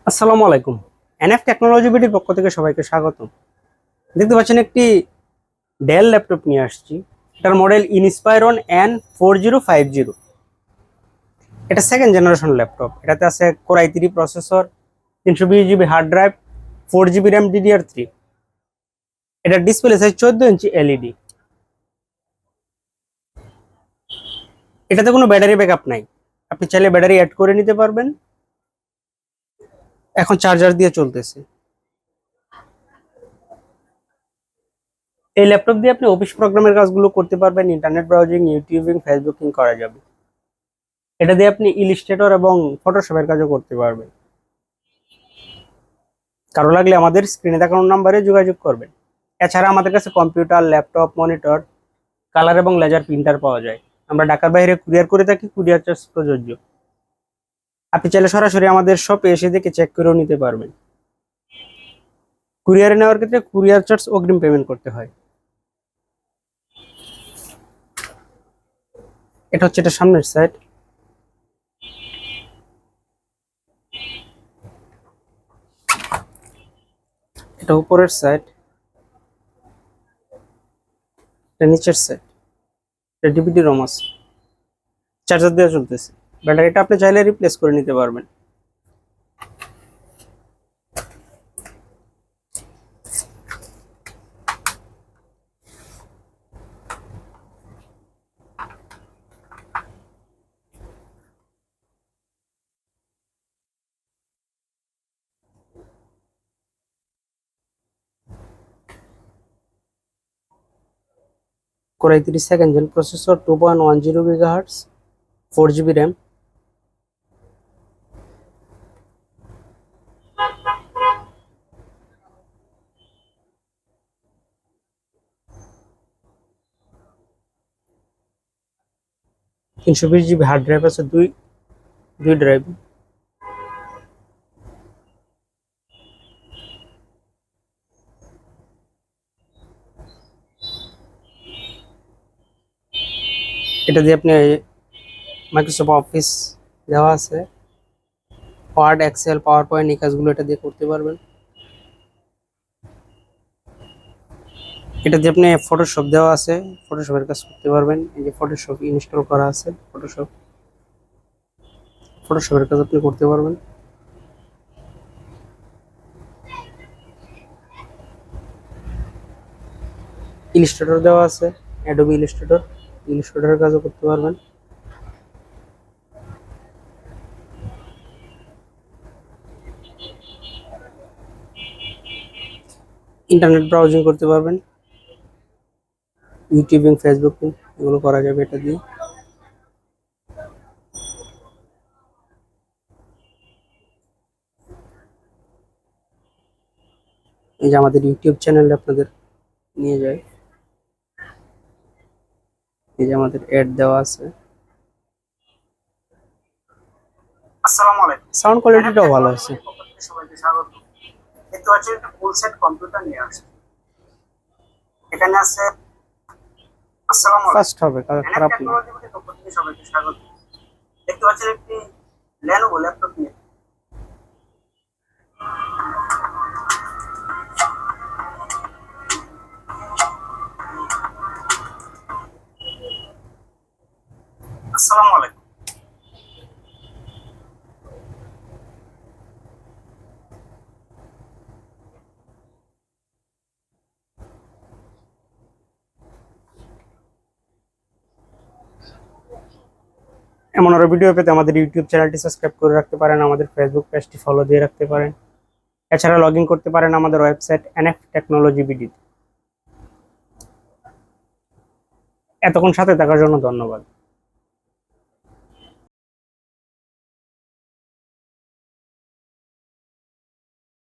আসসালামু আলাইকুম। NF technology বিডির পক্ষ থেকে সবাইকে স্বাগত। দেখতে পাচ্ছেন একটি ডেল ল্যাপটপ নিয়ে আসছি। এটার মডেল ইনস্পায়রন N4050। এটা সেকেন্ড জেনারেশন ল্যাপটপ। এটাতে আছে core i3 processor, 320 GB hard drive, 4 GB RAM DDR3। এটার ডিসপ্লে সাইজ 14 ইঞ্চি এলইডি। এটাতে কোনো ব্যাটারি ব্যাকআপ নাই, আপনি চাইলে ব্যাটারি অ্যাড করে নিতে পারবেন। এখন চার্জার দিয়ে চলতেছে। এই ল্যাপটপ দিয়ে আপনি অফিস প্রোগ্রামের কাজগুলো করতে পারবেন, ইন্টারনেট ব্রাউজিং, ইউটিউবিং, ফেসবুকিং করা যাবে। এটা দিয়ে আপনি ইলিস্ট্রেটর এবং ফটোশপের কাজও করতে পারবেন। কারো লাগলে আমাদের স্ক্রিনে দেখানো নাম্বারে যোগাযোগ করবেন। এছাড়া আমাদের কাছে কম্পিউটার, ল্যাপটপ, মনিটর, কালার এবং লেজার প্রিন্টার পাওয়া যায়। আমরা ঢাকার বাইরে কুরিয়ার করে থাকি, কুরিয়ার চার্জ প্রযোজ্য। আপনি চাইলে সরাসরি আমাদের শপে এসে দেখে চেক করেও নিতে পারবেন। কুরিয়ারে নেওয়ার ক্ষেত্রে কুরিয়ার চার্জ অগ্রিম পেমেন্ট করতে হয়। এটা হচ্ছে এটা সামনের সাইড। এটা উপরের সাইড। এটা নিচের সাইড। এটা ডিভিডি রোম আছে। চার্জার দিয়ে চলতেছে। ব্যাটারিটা আপনি চাইলে রিপ্লেস করে নিতে পারবেন। Core i3 second gen processor, 2.10 GHz, 4 GB RAM. তিনশো বিশ জিবি হার্ড ড্রাইভ আছে, দুই দুই ড্রাইভ। এটা দিয়ে আপনি মাইক্রোসফট অফিস দেওয়া আছে, ওয়ার্ড, এক্সেল, পাওয়ার পয়েন্ট এই কাজগুলো এটা দিয়ে করতে পারবেন। এটা দিয়ে আপনি ফটোশপ দেওয়া আছে, ফটোশপের কাজ করতে পারবেন। এই যে ফটোশপ ইনস্টল করা আছে, ফটোশপের কাজ আপনি করতে পারবেন। ইলিস্ট্রেটর দেওয়া আছে, অ্যাডোবি ইলিস্ট্রেটরের কাজও করতে পারবেন। ইন্টারনেট ব্রাউজিং করতে পারবেন, ইউটিউবিং, ফেসবুকিং এগুলো করা যাবে এটা দিয়ে। এই যে আমাদের ইউটিউব চ্যানেলে আপনাদের নিয়ে যায়। এই যে আমাদের অ্যাড দেওয়া আছে। আসসালামু আলাইকুম। সাউন্ড কোয়ালিটিটাও ভালো আছে। সবাইকে স্বাগত। দেখতে পাচ্ছেন একটা ফুল সেট কম্পিউটার নিয়ে আসছে। এখানে আছে আসসালামু আলাইকুম। ফার্স্ট হবে, খারাপ না। সবাইকে স্বাগত। দেখতে পাচ্ছেন একটি Lenovo ল্যাপটপ নিয়ে। আসসালামু আলাইকুম। এমন আরো ভিডিও পেতে আমাদের ইউটিউব চ্যানেলটি সাবস্ক্রাইব করে রাখতে পারেন, আমাদের ফেসবুক পেজটি ফলো দিয়ে রাখতে পারেন। এছাড়া লগ ইন করতে পারেন আমাদের ওয়েবসাইট এনএফ টেকনোলজি বিডি। এতক্ষণ সাথে থাকার জন্য ধন্যবাদ।